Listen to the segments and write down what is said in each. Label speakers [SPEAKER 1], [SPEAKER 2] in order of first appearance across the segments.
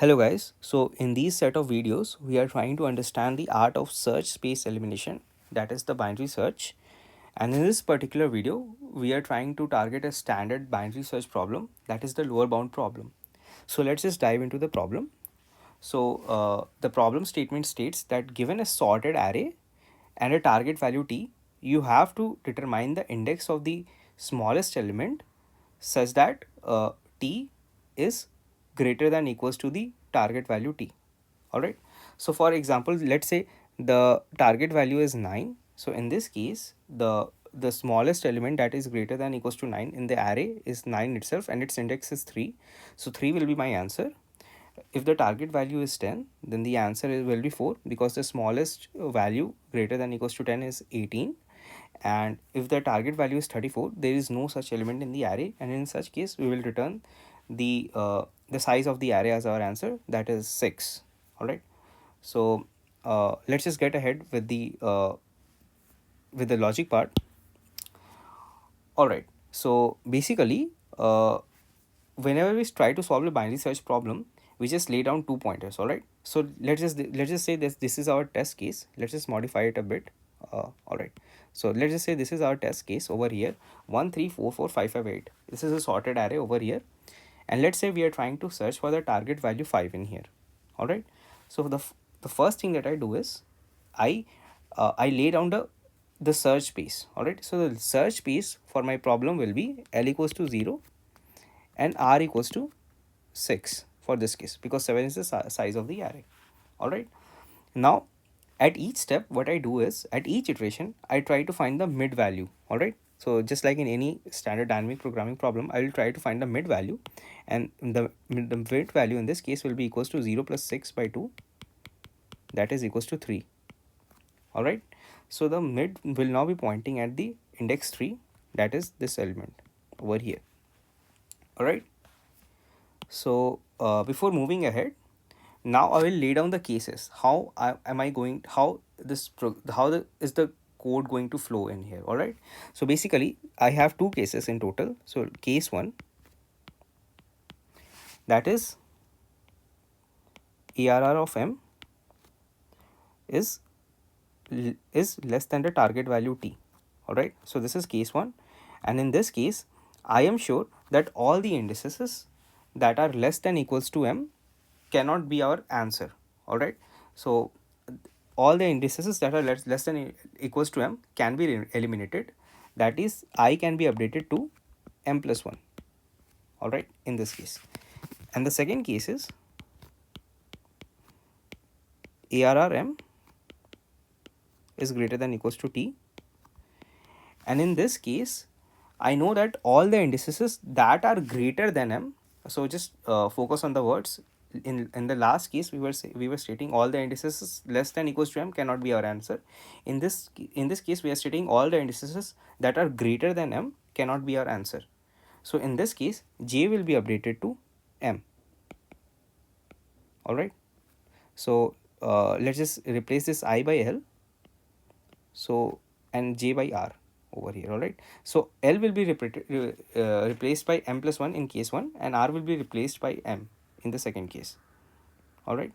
[SPEAKER 1] Hello guys, so in these set of videos we are trying to understand the art of search space elimination, that is the binary search. And in this particular video we are trying to target a standard binary search problem, that is the lower bound problem. So let's just dive into the problem. So the problem statement states that given a sorted array and a target value t, you have to determine the index of the smallest element such that t is greater than equals to the target value t. All right. So for example, let's say the target value is 9. So in this case, the smallest element that is greater than equals to 9 in the array is 9 itself, and its index is 3. So 3 will be my answer. If the target value is 10, then the answer will be 4, because the smallest value greater than equals to 10 is 18. And if the target value is 34, there is no such element in the array, and in such case we will return the size of the array as our answer, that is 6. All right. So let's just get ahead with the logic part. All right. So basically, whenever we try to solve a binary search problem, we just lay down 2 pointers. All right. So let's just say this is our test case. Let's just modify it a bit. All right. So let's just say this is our test case over here. 1 3 4 4 5 5 8. This is a sorted array over here, and let's say we are trying to search for the target value 5 in here. All right. So the first thing that I do is I lay down the search space. All right. So the search space for my problem will be L equals to 0 and R equals to 6 for this case, because 7 is the size of the array. All right. Now at each step, what I do is at each iteration I try to find the mid value. All right. So just like in any standard dynamic programming problem, I will try to find the mid value, and the mid value in this case will be equals to 0 plus 6 by 2, that is equals to 3. All right. So the mid will now be pointing at the index 3, that is this element over here. All right. So before moving ahead, now I will lay down the cases. How is the code going to flow in here? All right. So basically I have two cases in total. So case 1, that is ARR of m is less than the target value t. All right. So this is case 1, and in this case I am sure that all the indices that are less than equals to m cannot be our answer. All right. So all the indices that are less than equals to m can be eliminated, that is I can be updated to m plus 1. All right, in this case. And the second case is ARRM is greater than equals to t, and in this case I know that all the indices that are greater than m, so just focus on the words. In the last case we were stating all the indices less than equals to m cannot be our answer. In this case we are stating all the indices that are greater than m cannot be our answer. So in this case j will be updated to m. All right. So let's just replace this I by L, so and j by r over here. All right. So L will be replaced by m plus 1 in case 1, and r will be replaced by m in the second case. All right.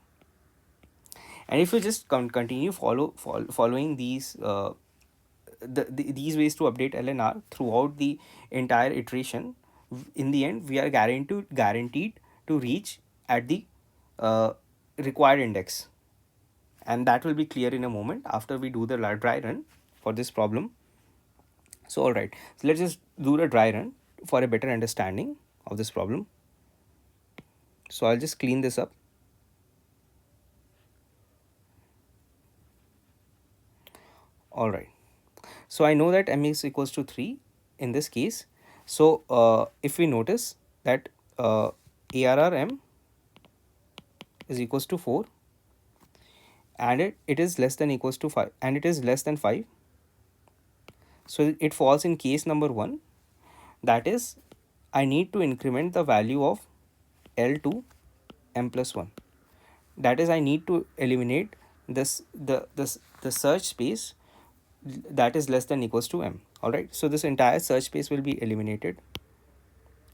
[SPEAKER 1] And if you just continue following these these ways to update L and R throughout the entire iteration, in the end we are guaranteed to reach at the required index, and that will be clear in a moment after we do the dry run for this problem. So all right, so let's just do the dry run for a better understanding of this problem. So I'll just clean this up. All right. So I know that m is equals to 3 in this case. So if we notice that ARRM is equals to 4, and it is less than equals to 5, and it is less than 5. So it falls in case number 1, that is I need to increment the value of L to m plus 1. That is I need to eliminate the search space that is less than equals to m. All right. So this entire search space will be eliminated.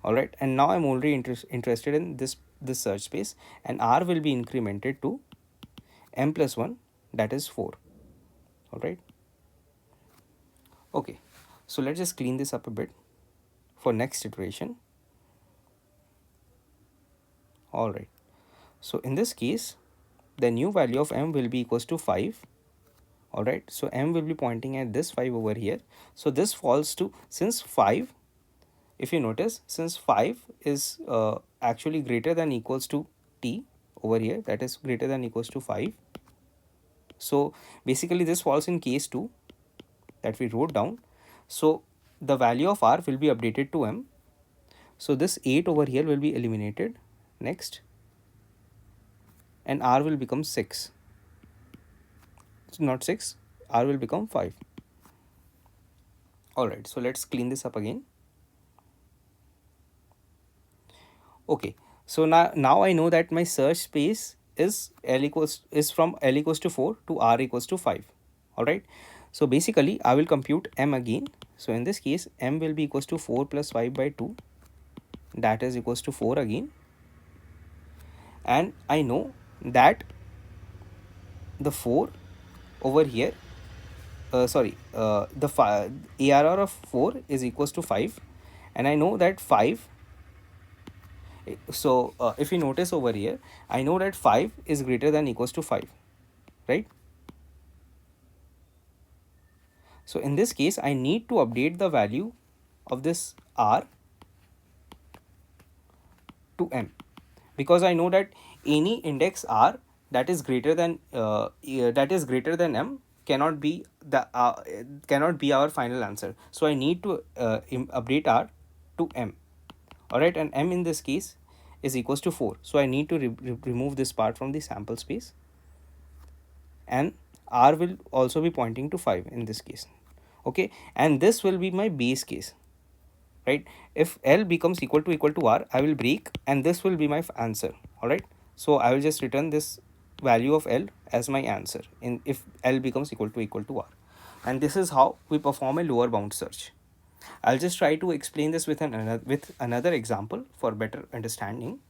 [SPEAKER 1] All right. And now I'm only interested in this search space, and R will be incremented to m plus 1, that is 4. All right. Okay, so let's just clean this up a bit for next iteration. All right, so in this case the new value of m will be equals to 5. All right, so m will be pointing at this 5 over here. So this falls to, since 5, if you notice, since 5 is actually greater than equals to t over here, that is greater than equals to 5. So basically this falls in case 2 that we wrote down. So the value of r will be updated to m. So this 8 over here will be eliminated next, and r will become 6. It's not 6, r will become 5. All right, so let's clean this up again. Okay, so now I know that my search space is from L equals to 4 to R equals to 5. All right, so basically I will compute m again. So in this case m will be equals to 4 plus 5 by 2, that is equals to 4 again. And I know that the 4 over here, the ARR of 4 is equals to 5, and I know that 5. So if you notice over here, I know that 5 is greater than equals to 5, right? So in this case I need to update the value of this r to m, because I know that any index r that is greater than m cannot be our final answer. So I need to update r to m. All right, and m in this case is equals to 4. So I need to remove this part from the sample space, and r will also be pointing to 5 in this case. Okay, and this will be my base case, right? If L becomes equal to R, I will break, and this will be my answer. All right, so I will just return this value of L as my answer in if L becomes equal to R. And this is how we perform a lower bound search. I'll just try to explain this with another example for better understanding.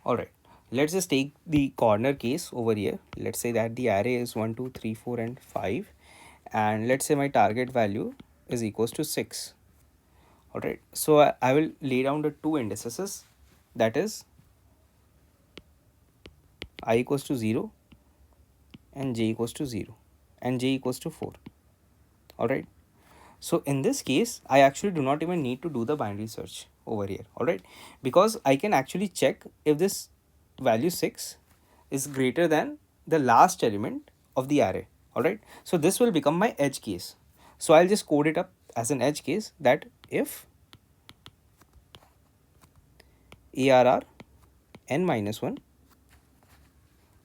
[SPEAKER 1] All right, let's just take the corner case over here. Let's say that the array is 1 2 3 4 and 5, and let's say my target value is equals to 6. All right, so I will lay down the two indices, that is I equals to 0 and j equals to 0 and j equals to 4. All right, so in this case I actually do not even need to do the binary search over here. All right, because I can actually check if this value 6 is greater than the last element of the array. All right, so this will become my edge case. So I'll just code it up as an edge case, that if ARR n minus 1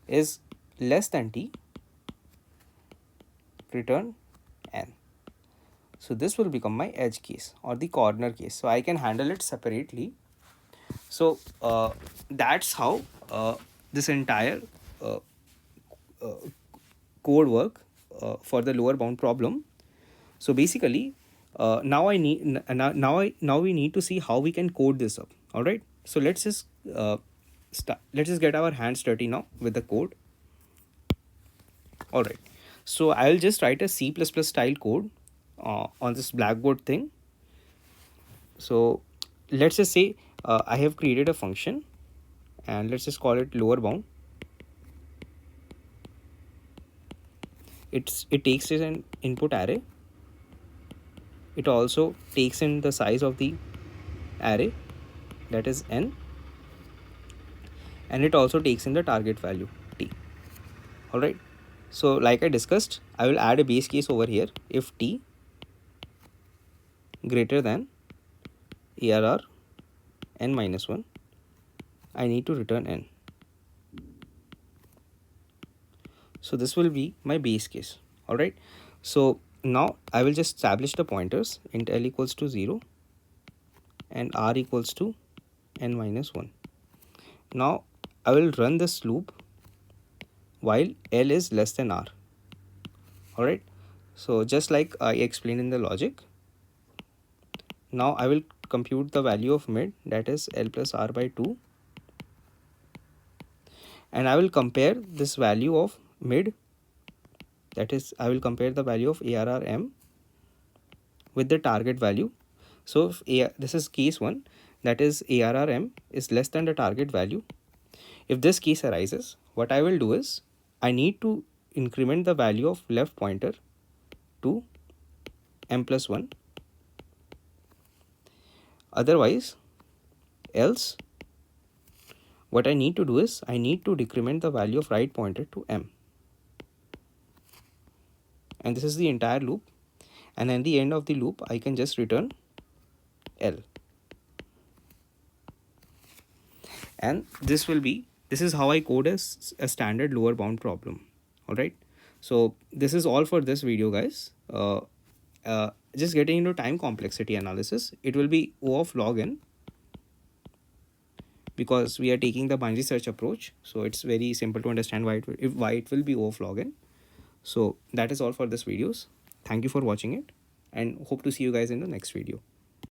[SPEAKER 1] is less than t, return n. So this will become my edge case or the corner case. So I can handle it separately. So that's how this entire code work for the lower bound problem. So basically now we need to see how we can code this up. All right, so let's just get our hands dirty now with the code. All right, so I'll just write a C++ style code on this Blackboard thing. So let's just say I have created a function, and let's just call it lower bound. It takes an input array. It also takes in the size of the array, that is n, and it also takes in the target value t. All right, so like I discussed, I will add a base case over here. If t greater than ARR n minus 1, I need to return n. So this will be my base case. All right, so now I will just establish the pointers int L equals to 0 and R equals to n minus 1. Now I will run this loop while L is less than R. Alright, so just like I explained in the logic, now I will compute the value of mid, that is L plus R by 2, and I will compare this value of mid, that is I will compare the value of ARRM with the target value. So if this is case 1, that is ARRM is less than the target value. If this case arises, what I will do is I need to increment the value of left pointer to m plus 1. Otherwise, else what I need to do is I need to decrement the value of right pointer to m. And this is the entire loop. And at the end of the loop, I can just return L. And this is how I code a standard lower bound problem. Alright. So this is all for this video, guys. Just getting into time complexity analysis, it will be O of log n, because we are taking the binary search approach. So it's very simple to understand why it will be O of log n. So that is all for this videos. Thank you for watching it, and hope to see you guys in the next video.